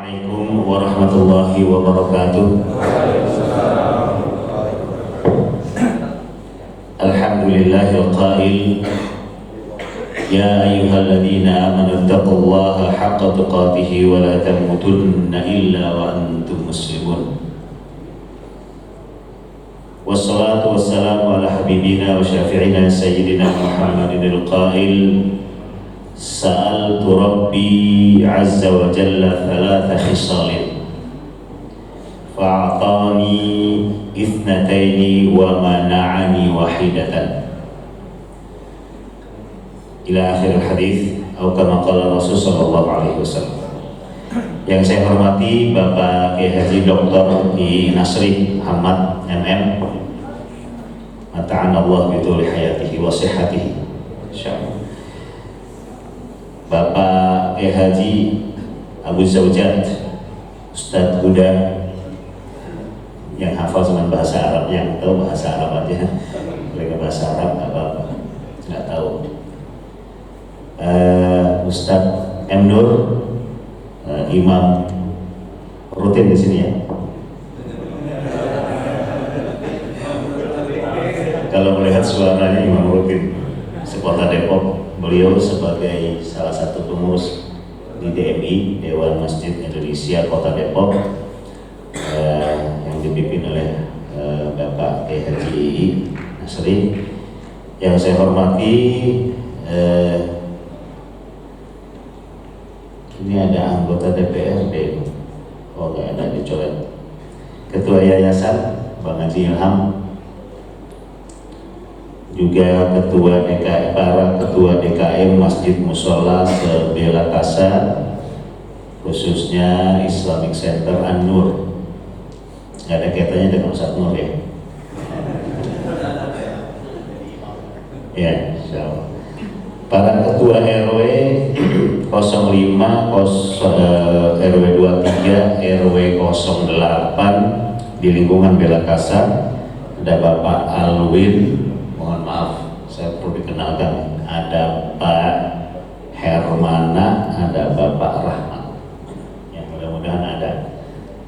Assalamualaikum warahmatullahi wabarakatuh. Alhamdulillahil qail ya ayyuhalladzina amanu taqullaha haqqa tuqatih wa la tamutunna illa wa antum muslimun. Wassalatu wassalamu ala habibina wa syafi'ina sayyidina Muhammadinil qail Sa'altu Rabbi Azza wa Jalla thalatha khisalin fa'atani ithnataini wa mana'ani wahidatan ila akhir hadis atau kama qala Rasul sallallahu alaihi wasallam. Yang saya hormati Bapak Kiai Haji Dr. I Nasri Muhammad MM, mata'an Allah bituli hayatihi wa sihhatihi insyaallah. Bapak Kiai Haji Abu Zawjat Ustadz Huda yang hafal cuma bahasa Arab, yang tahu bahasa Arab aja, mereka bahasa Arab apa-apa nggak tahu. Ustadz M. Nur, imam rutin di sini ya. Kalau melihat suaranya imam rutin sekota Depok. Beliau sebagai salah satu pengurus di DMI, Dewan Masjid Indonesia Kota Depok, yang dipimpin oleh Bapak Kiai Haji Nasri. Yang saya hormati, ini ada anggota DPRD, oh nggak ada, dicoret. Ketua Yayasan Bang Haji Ilham, juga para ketua DKM Masjid Mushola Sebela Kasa, khususnya Islamic Center An-Nur. Nggak ada kaitannya dengan Ustadz Nur ya? Ya, insyaallah. Para ketua RW 05, RW 23, RW 08 di lingkungan Bela Kasa, ada Bapak Alwin. Mohon maaf, saya perlu dikenalkan. Ada Pak Hermana, ada Bapak Rahmat. Ya, mudah-mudahan ada.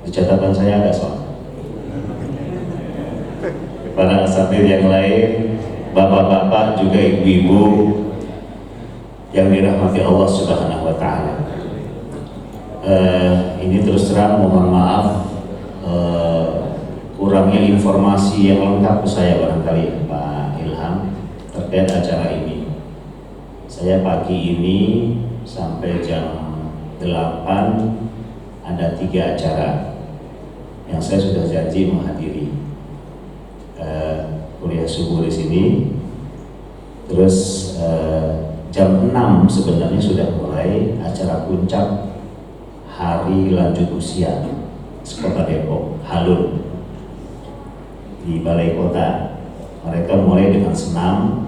Di catatan saya ada soal. Para asatidz yang lain, bapak-bapak juga ibu-ibu yang dirahmati Allah Subhanahu wa Ta'ala. Ini terus terang mohon maaf, kurangnya informasi yang lengkap ke saya barangkali Pak terkait acara ini. Saya pagi ini sampai jam 8 ada 3 acara yang saya sudah janji menghadiri. Kuliah subuh di sini, terus jam 6 sebenarnya sudah mulai acara puncak hari lanjut usia Kota Depok, Halun, di Balai Kota. Mereka mulai dengan senam.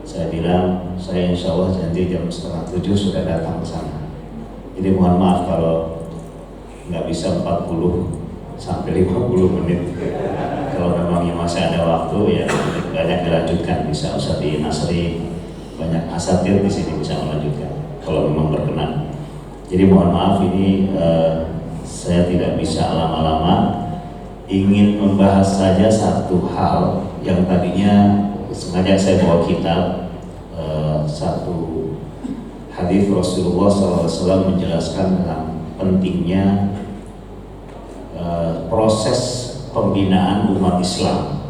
Saya bilang, saya insya Allah janji jam 6:30 sudah datang ke sana. Jadi mohon maaf kalau nggak bisa 40 sampai 50 menit. Kalau memangnya masih ada waktu ya banyak dilanjutkan. Bisa Ustadz Nasri, banyak asatidz di sini bisa melanjutkan kalau memang berkenan. Jadi mohon maaf ini saya tidak bisa lama-lama. Ingin membahas saja satu hal yang tadinya sengaja saya bawa kitab, satu hadis Rasulullah SAW menjelaskan tentang pentingnya proses pembinaan umat Islam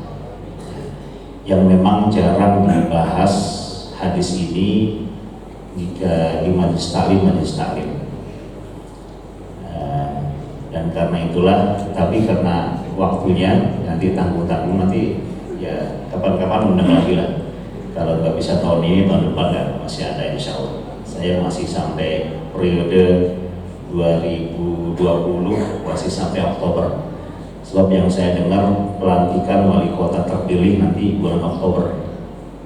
yang memang jarang dibahas hadis ini jika di majelis taklim. Dan karena itulah, tapi karena waktunya nanti tanggung-tanggung nanti ya kapan-kapan undang lagi lah. Kalau nggak bisa tahun ini, tahun depan kan masih ada insya Allah. Saya masih sampai periode 2020 masih sampai Oktober. Sebab yang saya dengar pelantikan wali kota terpilih nanti bulan Oktober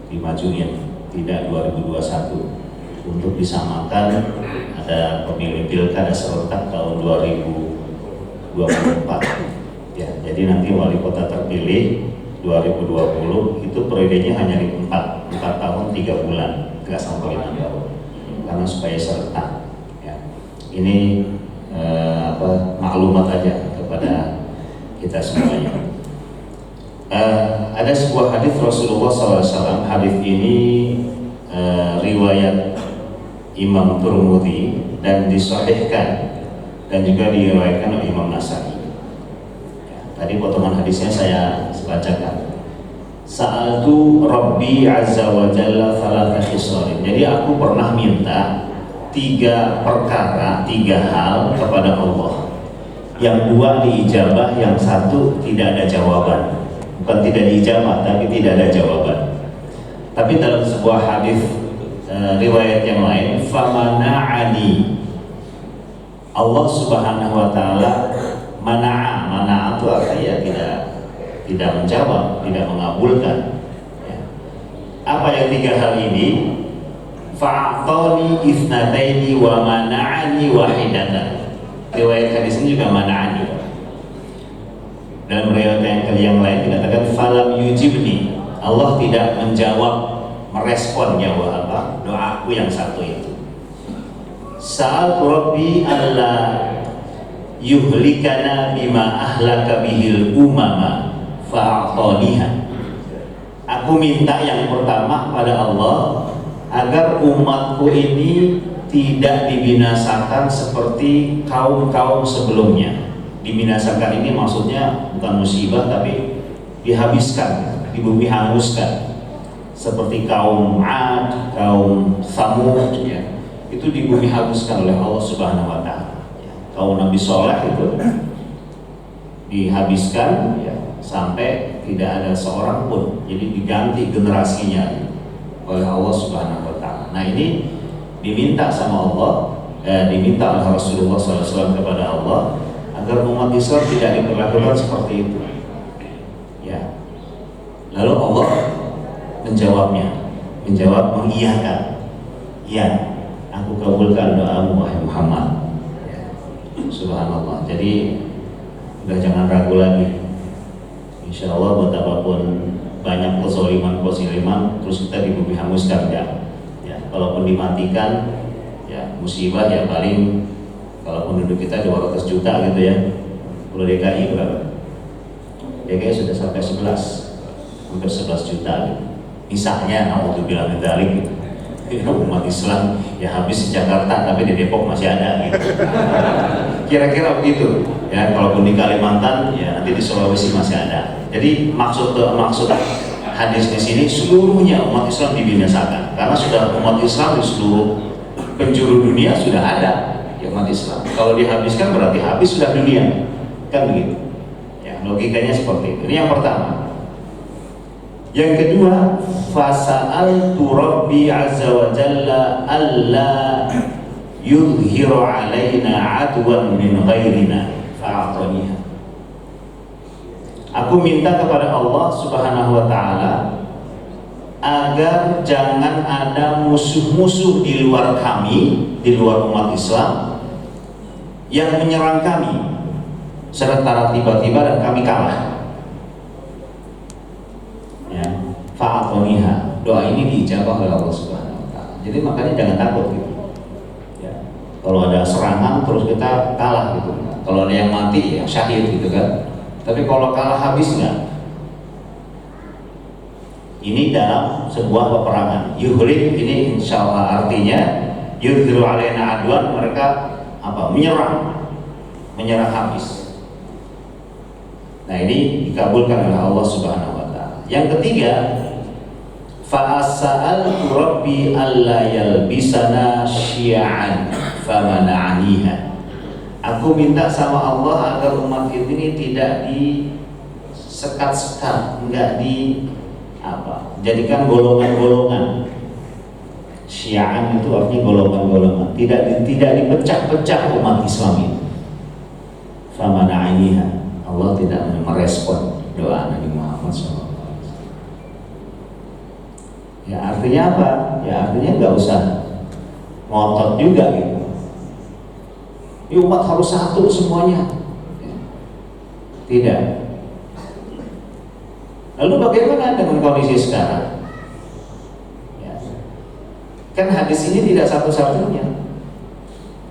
dimajuin, tidak 2021. Untuk disamakan ada pemilih pilkada serentak tahun 2024. Ya, jadi nanti wali kota terpilih 2020 itu periodenya hanya 4 tahun 3 bulan, nggak sampai 5 tahun, karena supaya serentak. Ya. Ini maklumat aja kepada kita semuanya. Ada sebuah hadis Rasulullah SAW. Hadis ini riwayat Imam Tirmidzi dan disahihkan dan juga diriwayatkan oleh Imam Nasai. Tadi potongan hadisnya saya bacakan. Sa'altu Rabbi Azza wa Jalla thalatha khisalin. Jadi aku pernah minta 3 perkara, 3 hal kepada Allah. Yang 2 diijabah, yang 1 tidak ada jawaban. Bukan tidak diijabah, tapi tidak ada jawaban. Tapi dalam sebuah hadis riwayat yang lain, famana'ani, Allah Subhanahu wa taala mana'a itu artinya tidak menjawab, tidak mengabulkan. Apa yang 3 hal ini? Fa'atani ithnataini wa mana'ani wahidatan. Riwayat hadis ini juga mana'ani. Dalam riwayat yang lain dikatakan falam yujibni, Allah tidak menjawab, merespon doaku yang 1 itu. Sa'altu Rabbi alla yuhlikana bima ahlaka bihil umama fa'ataniha. Aku minta yang pertama pada Allah agar umatku ini tidak dibinasakan seperti kaum-kaum sebelumnya. Dibinasakan ini maksudnya bukan musibah, tapi dihabiskan, di bumi hanguskan, seperti kaum 'Ad, kaum Tsamud, ya. Itu di bumi hanguskan oleh Allah Subhanahu wa taala. Kaum Nabi Shalih itu dihabiskan, ya, sampai tidak ada seorang pun, jadi diganti generasinya oleh Allah Subhanahu wa taala. Nah, ini diminta sama Allah, diminta oleh Rasulullah SAW kepada Allah agar umat Islam tidak diperlakukan seperti itu. Ya. Lalu Allah mengiyakan. Ya, aku kabulkan doamu wahai Muhammad. Ya. Subhanallah. Jadi udah jangan ragu lagi. Insya Allah betapapun banyak kezaliman terus kita di bumi hanguskan, ya. Kalaupun dimatikan, ya musibah, ya paling kalau penduduk kita 200 juta gitu ya. Kalau DKI berapa? DKI sudah sampai 11, hampir 11 juta gitu. Misalnya, untuk bilang medali gitu. Umat Islam ya habis di Jakarta, tapi di Depok masih ada gitu. Kira-kira begitu. Ya, kalaupun di Kalimantan, ya nanti di Sulawesi masih ada. Jadi maksud hadis di sini seluruhnya umat Islam dibinasakan, karena sudah umat Islam di seluruh penjuru dunia sudah ada, ya, umat Islam. Kalau dihabiskan berarti habis sudah dunia, kan begitu. Ya, logikanya seperti itu. Ini yang pertama. Yang kedua, fasa'altu Rabbi Azza wa Jalla alla yudhiru alaina adwan min ghairina fa'ataniha. Aku minta kepada Allah Subhanahu wa taala agar jangan ada musuh-musuh di luar kami, di luar umat Islam yang menyerang kami secara tiba-tiba dan kami kalah. Ya, fa'ataniha. Doa ini diijabah oleh Allah Subhanahu wa taala. Jadi makanya jangan takut gitu. Ya. Kalau ada serangan terus kita kalah gitu. Kalau ada yang mati ya syahid gitu kan. Tapi kalau kalah habis enggak? Ini dalam sebuah peperangan. Yuhlik ini insya Allah artinya yudhiru alaina adwan, mereka menyerang habis. Nah, ini dikabulkan oleh Allah Subhanahu wa taala. Yang ketiga, fa'asa'altu Rabbi alla yalbisana syi'an famana'aniha. Aku minta sama Allah agar umat ini tidak disekat-sekat, enggak jadikan golongan-golongan. Syi'an itu artinya golongan-golongan, tidak dipecah-pecah umat Islam ini. Famana'aniha. Allah tidak merespon doa Nabi Muhammad SAW. Ya, artinya apa? Ya, artinya nggak usah ngotot juga gitu. Ya, umat harus satu semuanya. Tidak. Lalu bagaimana dengan kondisi sekarang? Ya. Kan hadis ini tidak satu-satunya.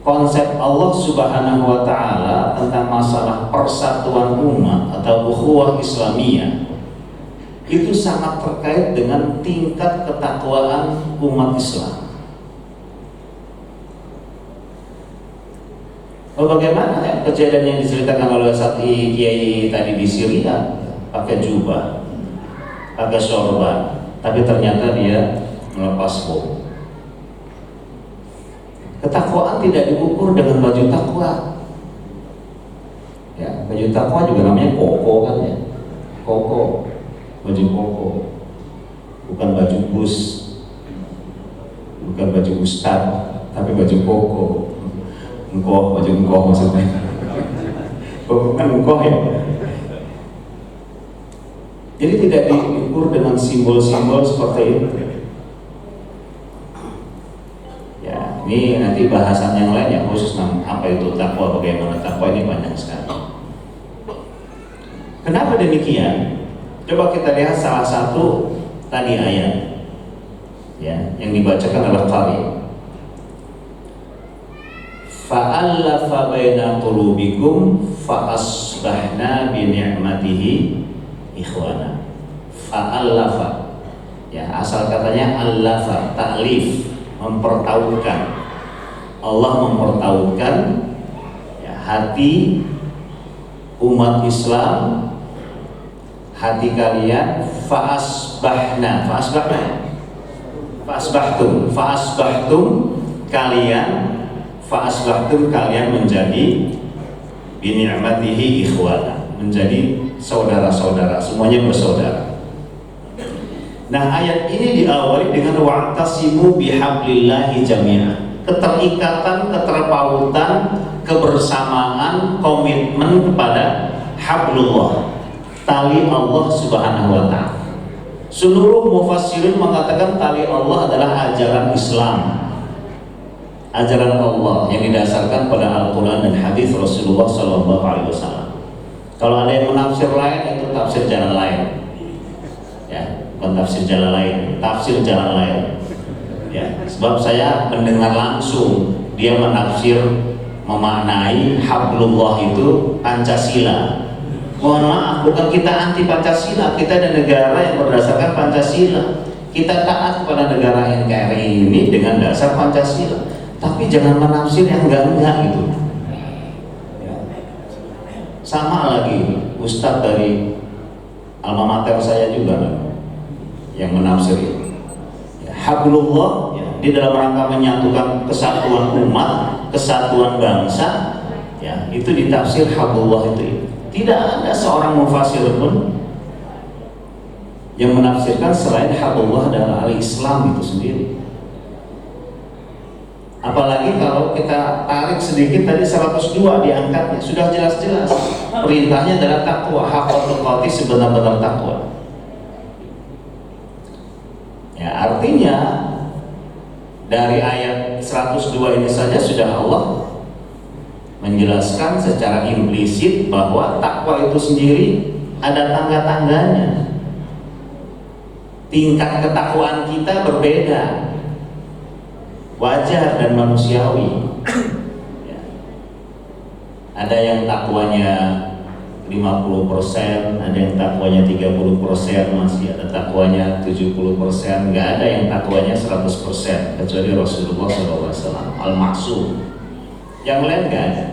konsep Allah Subhanahu wa taala tentang masalah persatuan umat atau ukhuwah Islamiyah itu sangat terkait dengan tingkat ketakwaan umat Islam. Bagaimana ya kejadian yang diceritakan oleh satu kiai tadi di Syria, pakai jubah, pakai sorban, tapi ternyata dia melepas bom. Ketakwaan tidak diukur dengan baju takwa. Ya, baju takwa juga namanya koko kan ya, koko, baju koko, bukan baju bus, bukan baju ustad, tapi baju koko. Engkoh, baju engkoh maksudnya. Bukan engkoh ya. Jadi tidak diukur dengan simbol-simbol seperti itu. Ya, ini nanti bahasan yang lain ya, khusus apa itu takwa, bagaimana takwa, ini banyak sekali. Kenapa demikian? Coba kita lihat salah satu tadi ayat ya, yang dibacakan adalah qari. Fa'allafa baina qulubikum fa asbahna bi ni'matihi ikhwana. Fa'allafa, ya asal katanya allafa, ta'lif, mempertautkan. Allah mempertautkan ya, hati umat Islam, hati kalian. Fa'asbahna, fa'asbahtum kalian, fa'asbahtum kalian menjadi bi ni'matihi ikhwana, menjadi saudara-saudara, semuanya bersaudara. Nah, ayat ini diawali dengan wa'tasimu bihablillahi jami'an. Keterikatan, keterpautan, kebersamaan, komitmen kepada hablullah, tali Allah Subhanahu wa ta'ala. Seluruh mufassirin mengatakan tali Allah adalah ajaran Islam, ajaran Allah yang didasarkan pada Al-Quran dan hadis Rasulullah SAW. Kalau ada yang menafsir lain, itu tafsir jalan lain, ya, bukan tafsir jalan lain, tafsir jalan lain. Ya, sebab saya mendengar langsung dia menafsir, memaknai hablullah itu Pancasila. Mohon maaf, bukan kita anti Pancasila, kita ada negara yang berdasarkan Pancasila. Kita taat kepada negara NKRI ini dengan dasar Pancasila. Tapi jangan menafsir yang enggak gitu. Sama lagi ustadz dari alma mater saya juga yang menafsir ya, hablullah ya, di dalam rangka menyatukan kesatuan umat, kesatuan bangsa ya, itu ditafsir hablullah itu. Tidak ada seorang mufassir pun yang menafsirkan selain hablullah adalah al-Islam itu sendiri. Apalagi kalau kita tarik sedikit tadi 102 diangkatnya, sudah jelas-jelas perintahnya adalah takwa, haqqul tuqati, sebenar-benar takwa. Ya, artinya dari ayat 102 ini saja sudah Allah menjelaskan secara implisit bahwa takwa itu sendiri ada tangga-tangganya. Tingkat ketakwaan kita berbeda, wajar dan manusiawi ya. Ada yang takwanya 50%, ada yang takwanya 30%, masih ada takwanya 70%, nggak ada yang takwanya 100% kecuali Rasulullah SAW al-maksum. Yang lain nggak ada.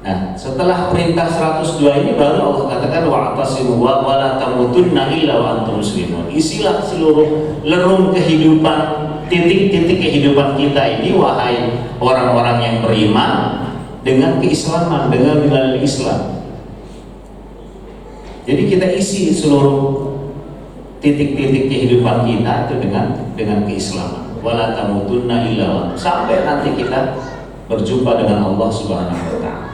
Nah, setelah perintah 102 ini baru Allah katakan wa'tasimu wa la tamutunna illa wa antum muslimun. Isilah seluruh lerung kehidupan, titik-titik kehidupan kita ini wahai orang-orang yang beriman dengan keislaman, dengan nilai Islam. Jadi kita isi seluruh titik-titik kehidupan kita itu dengan keislaman. Wa la tamutunna illa wa, sampai nanti kita berjumpa dengan Allah Subhanahu wa ta'ala,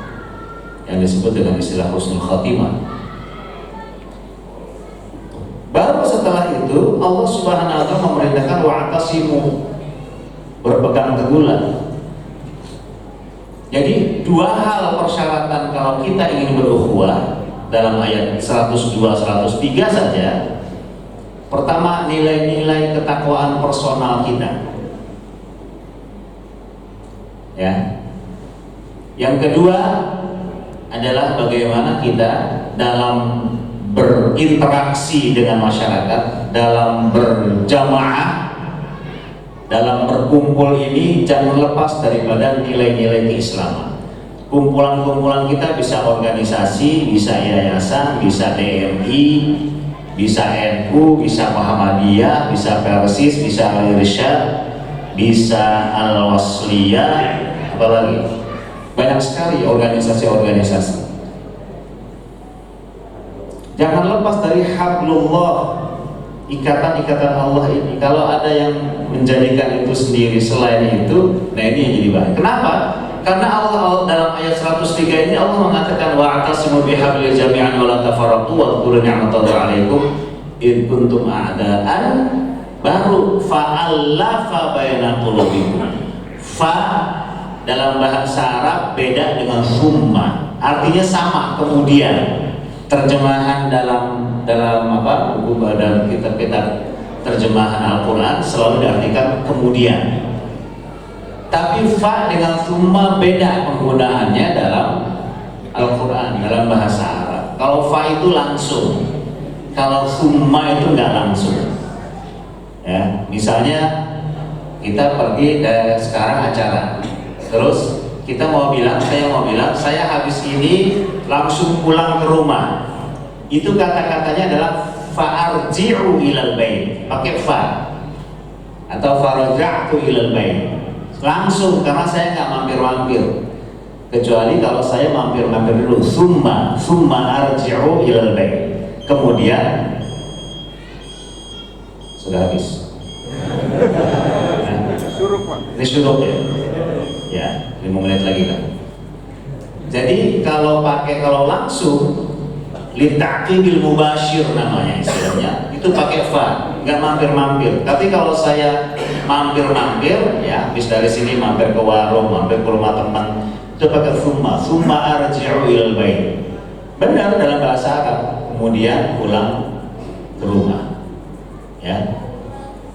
yang disebut dengan istilah husnul khatimah. Baru setelah itu Allah Subhanahu wa ta'ala memerintahkan wa'tasimu, berpegang teguhlah. Jadi dua hal persyaratan kalau kita ingin berukhuwah dalam ayat 102, 103 saja. Pertama, nilai-nilai ketakwaan personal kita. Ya. Yang kedua adalah bagaimana kita dalam berinteraksi dengan masyarakat, dalam berjamaah, dalam berkumpul ini jangan lepas daripada nilai-nilai keislaman. Kumpulan-kumpulan kita bisa organisasi, bisa yayasan, bisa DMI, bisa NU, bisa Muhammadiyah, bisa Persis, bisa Al-Irsyad, bisa Al-Wasliyah, apalagi banyak sekali organisasi-organisasi. Jangan lepas dari hablullah, ikatan-ikatan Allah ini. Kalau ada yang menjadikan itu sendiri selain itu, nah ini yang jadi bahaya. Kenapa? Karena Allah dalam ayat 103 ini Allah mengatakan wa'tasimu bihablil jami'an wa la tafarraqu wa dzkuru ni'matallahi 'alaikum id kuntum a'daan, baru fa'allafa baina qulubikum. Fa dalam bahasa Arab beda dengan summa, artinya sama kemudian. Terjemahan dalam apa buku dalam kitab-kitab terjemahan Al-Quran selalu diartikan kemudian. Tapi fa dengan summa beda penggunaannya dalam Al-Quran, dalam bahasa Arab. Kalau fa itu langsung, kalau summa itu nggak langsung. Ya, misalnya kita pergi sekarang acara. Terus kita saya mau bilang saya habis ini langsung pulang ke rumah. Itu kata-katanya adalah fa'arji'u ilal bait, pakai fa, atau faraja'tu ilal bait, langsung, karena saya nggak mampir-mampir. Kecuali kalau saya mampir-mampir dulu, summa arji'u ilal bait, kemudian sudah habis. Ini syuruk ya. Ya, 5 menit lagi kan. Jadi kalau langsung litaqidil mubashir namanya istilahnya, itu pakai fa, nggak mampir-mampir. Tapi kalau saya mampir-mampir, ya habis dari sini mampir ke warung, mampir ke rumah teman, itu pakai summa arji'u ilal bait. Benar dalam bahasa Arab, kemudian pulang ke rumah. Ya.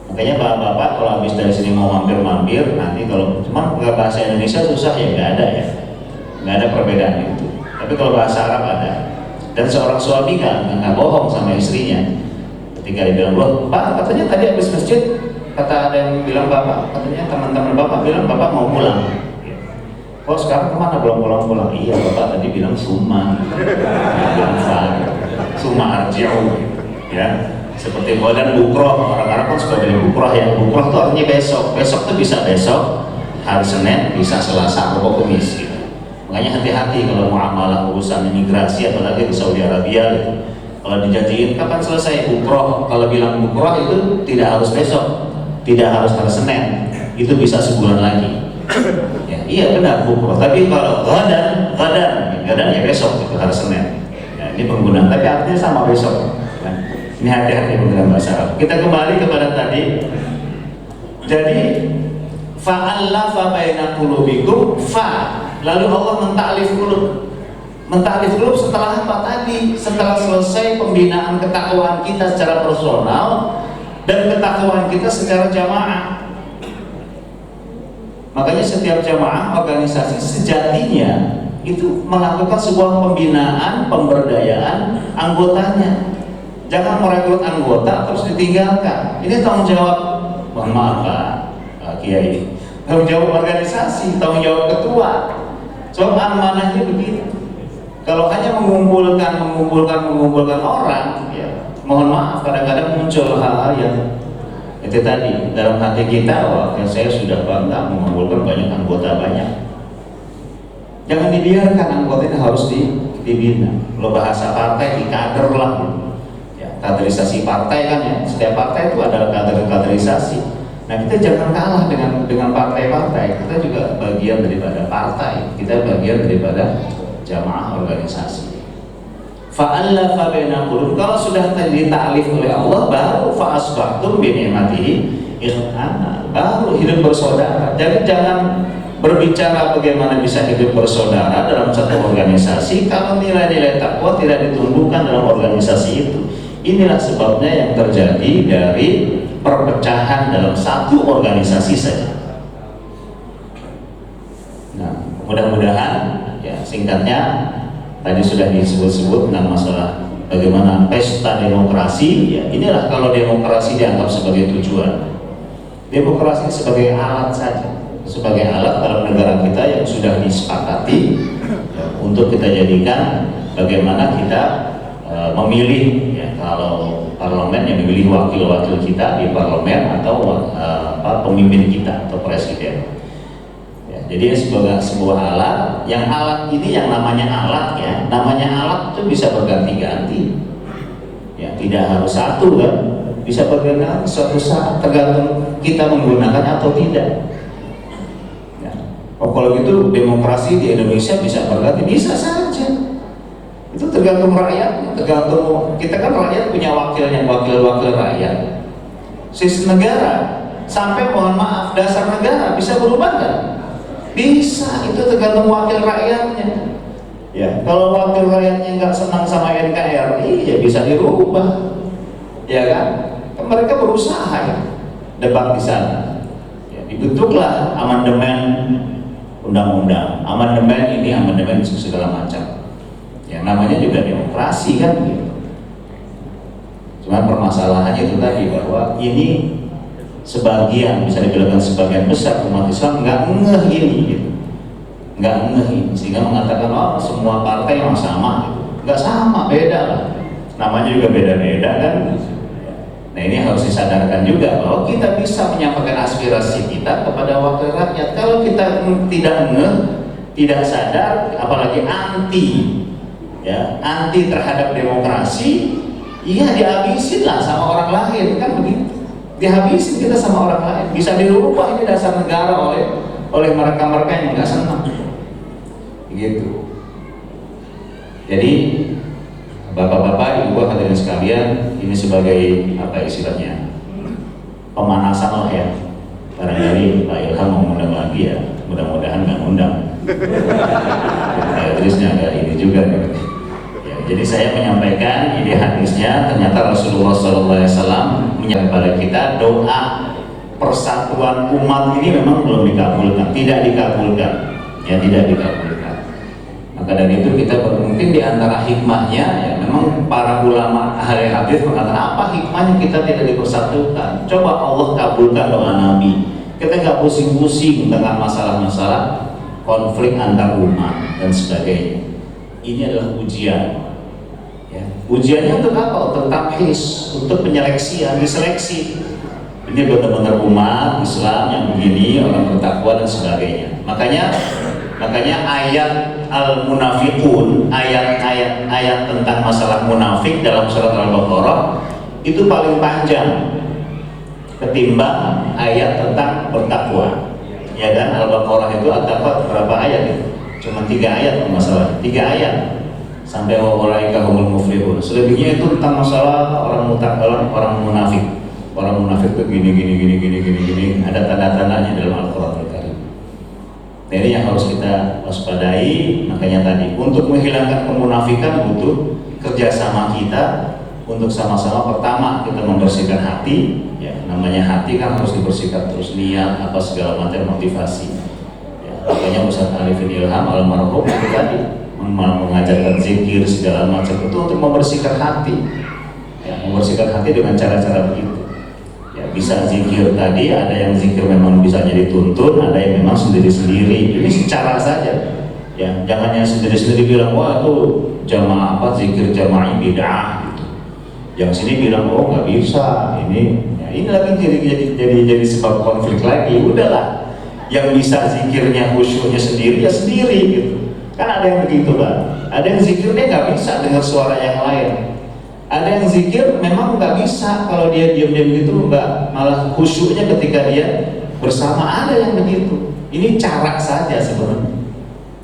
Makanya bapak-bapak kalau habis dari sini mau mampir-mampir, nanti kalau cuma bahasa Indonesia susah ya, nggak ada perbedaan itu. Tapi kalau bahasa Arab ada. Dan seorang suami nggak bohong sama istrinya. Ketika dia bilang, loh Pak, katanya tadi habis masjid, kata ada yang bilang bapak, katanya teman-teman bapak bilang bapak mau pulang. Oh sekarang kemana belum pulang? Iya bapak tadi bilang summa, summa arji'u, ya. Seperti dan bukroh, orang Arab kan suka bilang bukroh ya. Bukroh itu artinya besok tuh bisa besok, hari Senin, bisa Selasa atau Kamis gitu. Makanya hati-hati kalau muamalah urusan imigrasi, apalagi di Saudi Arabia gitu. Kalau dijanjiin kapan selesai bukroh, kalau bilang bukroh itu tidak harus besok, tidak harus hari Senin, itu bisa sebulan lagi. Ya, iya benar bukroh, tapi kalau gadan ya besok itu hari Senin. Ya, ini penggunaan, tapi artinya sama besok. Ini hati-hati penggunaan bahasa Arab. Kita kembali kepada tadi. Jadi fa'allafa baina qulubikum fa. Lalu Allah mentaklif qulub. Mentaklif qulub setelah apa tadi? Setelah selesai pembinaan ketakwaan kita secara personal dan ketakwaan kita secara jamaah. Makanya setiap jamaah organisasi sejatinya itu melakukan sebuah pembinaan, pemberdayaan anggotanya. Jangan merekrut anggota terus ditinggalkan. Ini tanggung jawab, mohon maaf Pak Kiai, tanggung jawab organisasi, tanggung jawab ketua. Soal amanahnya begitu. Kalau hanya mengumpulkan orang, ya mohon maaf kadang-kadang muncul hal-hal yang itu tadi dalam hati kita. Wah, saya sudah bangga mengumpulkan banyak anggota banyak. Jangan dibiarkan anggotanya harus dibina. Kalau bahasa partai dikader lah. Kaderisasi partai kan ya, setiap partai itu adalah kaderisasi. Nah kita jangan kalah dengan partai-partai, kita juga bagian daripada partai, kita bagian daripada jamaah organisasi. Fa'allafa baina qulub, kalau sudah ditaklif oleh Allah baru fa'asbahtum bi ni'matihi ikhwana, baru hidup bersaudara. Jadi jangan berbicara bagaimana bisa hidup bersaudara dalam satu organisasi kalau nilai-nilai takwa tidak ditumbuhkan dalam organisasi itu. Inilah sebabnya yang terjadi dari perpecahan dalam satu organisasi saja. mudah-mudahan ya singkatnya tadi sudah disebut-sebut tentang masalah bagaimana pesta demokrasi. Ya inilah kalau demokrasi dianggap sebagai tujuan. Demokrasi sebagai alat saja, sebagai alat dalam negara kita yang sudah disepakati ya, untuk kita jadikan bagaimana kita memilih ya, kalau parlemen yang memilih wakil-wakil kita di parlemen atau pemimpin kita atau presiden. Ya, jadi sebagai sebuah alat, yang alat ini yang namanya alat ya, namanya alat itu bisa berganti-ganti. Ya, tidak harus satu kan, bisa berganti suatu saat tergantung kita menggunakan atau tidak. Ya. Oh, kalau gitu demokrasi di Indonesia bisa berganti, bisa saja. Itu tergantung rakyat, tergantung kita kan rakyat punya wakilnya, wakil-wakil rakyat. Sistem negara sampai mohon maaf dasar negara bisa berubah kan? Bisa, itu tergantung wakil rakyatnya. Ya, kalau wakil rakyatnya nggak senang sama NKRI, ya bisa dirubah, ya kan? Mereka berusaha ya, debat di sana. Ya, dibentuklah amandemen undang-undang, amandemen ini, amandemen segala macam. Ya, namanya juga demokrasi kan gitu. Cuma permasalahannya itu tadi bahwa ini sebagian, bisa dibilang sebagian besar umat Islam nggak ngeh ini gitu. Nggak ngeh ini, sehingga mengatakan oh semua partai yang sama gitu. Nggak sama, beda lah. Namanya juga beda-beda kan. Nah ini harus disadarkan juga bahwa kita bisa menyampaikan aspirasi kita kepada wakil rakyat. Kalau kita tidak ngeh, tidak sadar, apalagi anti ya, anti terhadap demokrasi, iya dihabisin lah sama orang lain kan begitu, dihabisin kita sama orang lain, bisa dirubah ini dasar negara oleh mereka-mereka yang nggak senang, gitu. Jadi bapak-bapak, ibu hadirin sekalian, ini sebagai apa istilahnya pemanasan lah ya. Barangkali Pak Ilham mau ngundang lagi ya, mudah-mudahan nggak ngundang. Terusnya agak ini juga nih. Jadi saya menyampaikan ide hadisnya, ternyata Rasulullah SAW menyampaikan kepada kita doa persatuan umat ini memang belum dikabulkan, tidak dikabulkan, ya tidak dikabulkan. Maka dari itu kita mungkin di antara hikmahnya, ya memang para ulama ahli hadis mengatakan apa hikmahnya kita tidak dipersatukan? Coba Allah kabulkan doa Nabi. Kita nggak pusing-pusing dengan masalah-masalah konflik antar umat dan sebagainya. Ini adalah ujian. Ya. Ujiannya untuk apa? Untuk tamhis, untuk penyeleksian, diseleksi. Ini benar-benar umat Islam yang begini, orang bertakwa dan sebagainya. Makanya ayat Al-Munafiqun, ayat tentang masalah munafik dalam surat Al-Baqarah itu paling panjang ketimbang ayat tentang bertakwa. Ya kan, Al-Baqarah itu ada berapa ayat itu? Cuma 3 ayat masalah, 3 ayat sampai wa'ulaika humul muflihun. Selebihnya itu tentang masalah orang munafik. Orang munafik itu gini, ada tanda-tandanya dalam Al-Qur'an Al-Karim. Nah, ini yang harus kita waspadai. Makanya tadi untuk menghilangkan kemunafikan butuh kerjasama kita untuk sama-sama. Pertama kita membersihkan hati. Ya, namanya hati kan harus dibersihkan terus, niat apa segala macam motivasi. Ya, makanya Ustaz Arifin Ilham almarhum itu tadi mengajarkan zikir segala macam itu untuk membersihkan hati. Ya, membersihkan hati dengan cara-cara begitu. Ya, bisa zikir tadi, ada yang zikir memang bisa jadi tuntun, ada yang memang sendiri-sendiri. Ini secara saja. Ya, jangan yang sendiri-sendiri bilang wah itu jamaah apa zikir jamaah bid'ah gitu. Yang sini bilang oh nggak bisa ini. Ini lagi jadi sebab konflik lagi. Udahlah, yang bisa zikirnya khusyuknya sendiri ya sendiri gitu. Kan ada yang begitu kan. Ada yang zikirnya nggak bisa dengar suara yang lain. Ada yang zikir memang nggak bisa kalau dia diam-diam gitu, nggak, malah khusyuknya ketika dia bersama. Ada yang begitu. Ini cara saja sebenarnya.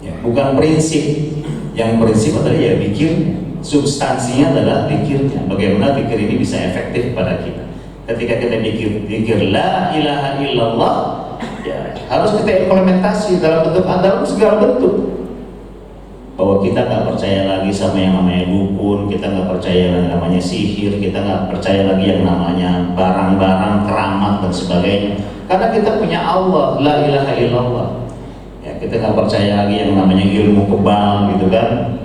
Ya, bukan prinsip. Yang prinsip adalah ya zikirnya. Substansinya adalah zikirnya. Bagaimana zikir ini bisa efektif pada kita. Ketika kita zikir la ilaha illallah, ya harus kita implementasi dalam segala bentuk. Bahwa kita nggak percaya lagi sama yang namanya dukun, kita nggak percaya yang namanya sihir, kita nggak percaya lagi yang namanya barang-barang keramat dan sebagainya. Karena kita punya Allah, la ilaha illallah. Ya, kita nggak percaya lagi yang namanya ilmu kebal gitu kan.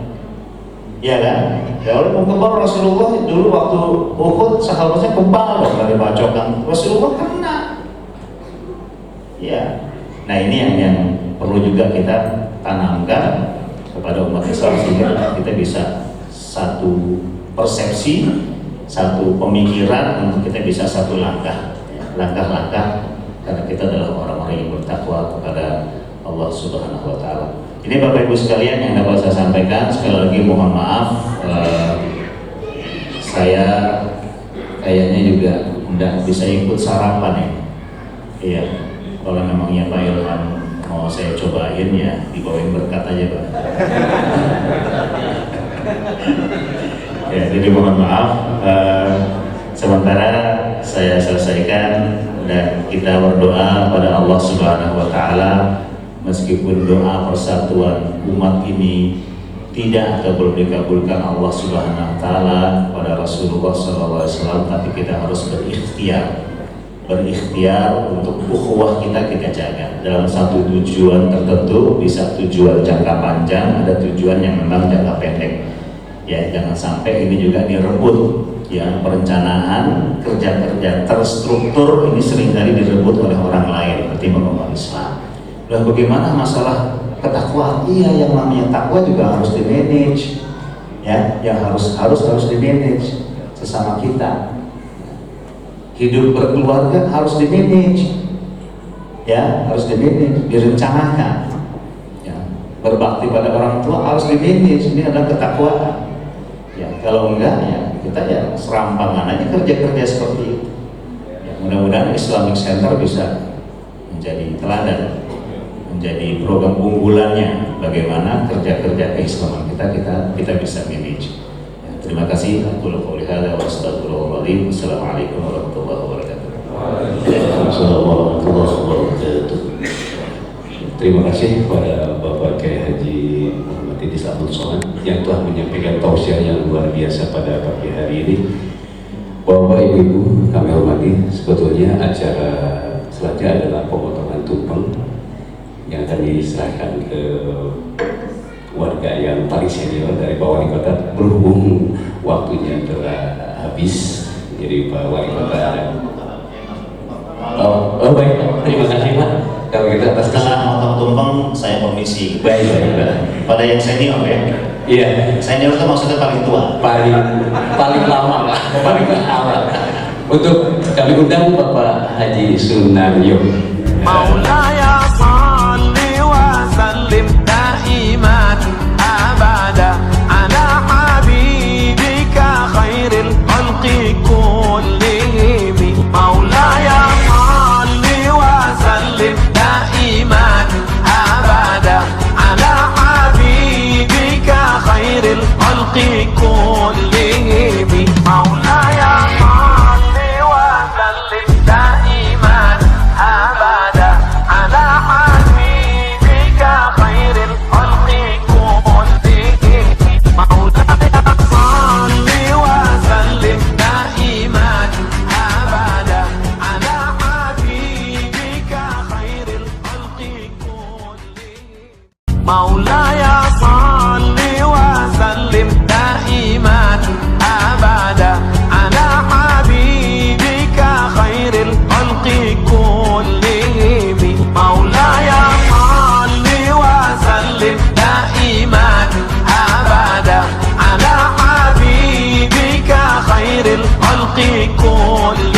Iya kan? Ya ilmu kebal Rasulullah dulu waktu Uhud sahabatnya kebal dong dari bacokan, Rasulullah kena. Ya. Nah ini yang perlu juga kita tanamkan kepada umat Islam sehingga kita bisa satu persepsi, satu pemikiran untuk kita bisa satu langkah, langkah-langkah karena kita adalah orang-orang yang bertakwa kepada Allah Subhanahu wa Ta'ala. Ini Bapak Ibu sekalian yang dapat saya sampaikan. Sekali lagi mohon maaf, saya kayaknya juga tidak bisa ikut sarapan ya. Iya, kalau memangnya Pak Ilham mau saya cobain ya dibawain berkat aja Pak. Ya, jadi mohon maaf. Sementara saya selesaikan dan kita berdoa pada Allah Subhanahu wa Ta'ala. Meskipun doa persatuan umat ini tidak atau belum dikabulkan Allah Subhanahu wa Ta'ala pada Rasulullah SAW, tapi kita harus berikhtiar untuk ukhuwah kita jaga dalam satu tujuan tertentu. Bisa tujuan jangka panjang, ada tujuan yang memang jangka pendek. Ya, jangan sampai ini juga direbut. Ya, perencanaan kerja-kerja terstruktur ini seringkali direbut oleh orang lain ketimbang umat Islam. Dan bagaimana masalah ketakwaan? Iya, yang namanya takwa juga harus di-manage. Ya, yang harus di-manage sesama kita. Hidup berkeluarga harus di-manage. Ya, harus di-manage, direncanakan. Ya, berbakti pada orang tua harus di-manage. Ini adalah ketakwaan. Ya, kalau enggak ya kita ya serampangan aja kerja-kerja seperti itu. Ya, mudah-mudahan Islamic Center bisa menjadi teladan, menjadi program unggulannya bagaimana kerja-kerja keislaman kita bisa manage. Ya, terima kasih. Assalamualaikum warahmatullahi wabarakatuh. Terima kasih kepada Bapak Kiai Haji Muhammad Idris Abdul Somad yang telah menyampaikan tausiah yang luar biasa pada pagi hari ini. Bapak Ibu kami hormati, sebetulnya acara selanjutnya adalah pemotongan tumpeng yang akan diserahkan ke warga yang paling senior dari Pak Wali Kota. Berhubung waktunya telah habis, jadi Pak Wali Kota ada. Oh baik, terima kasih Pak. Kalau kita atas setelah motong tumpeng saya permisi. Baik. Pada yang senior ya. Iya. Senior itu maksudnya paling tua. Paling lama lah. Paling awal. Untuk kami undang Bapak Haji Sunaryo. Maulaya salli wa sallim daiman abada ala habibika khairil khalqi kullihim. Maulaya salli wa sallim daiman abada ala habibika khairil khalqi kullihim. Maulaya salli wa sallim daiman abada ala habibika khairil khalqi kullihim. Maulaya salli wa sallim daiman abada ala habibika khairil khalqi kullihim. Maulaya salli wa sallim daiman abada ala habibika khairil khalqi kullihim. Maulaya salli wa sallim daiman abada ala habibika khairil khalqi kullihim.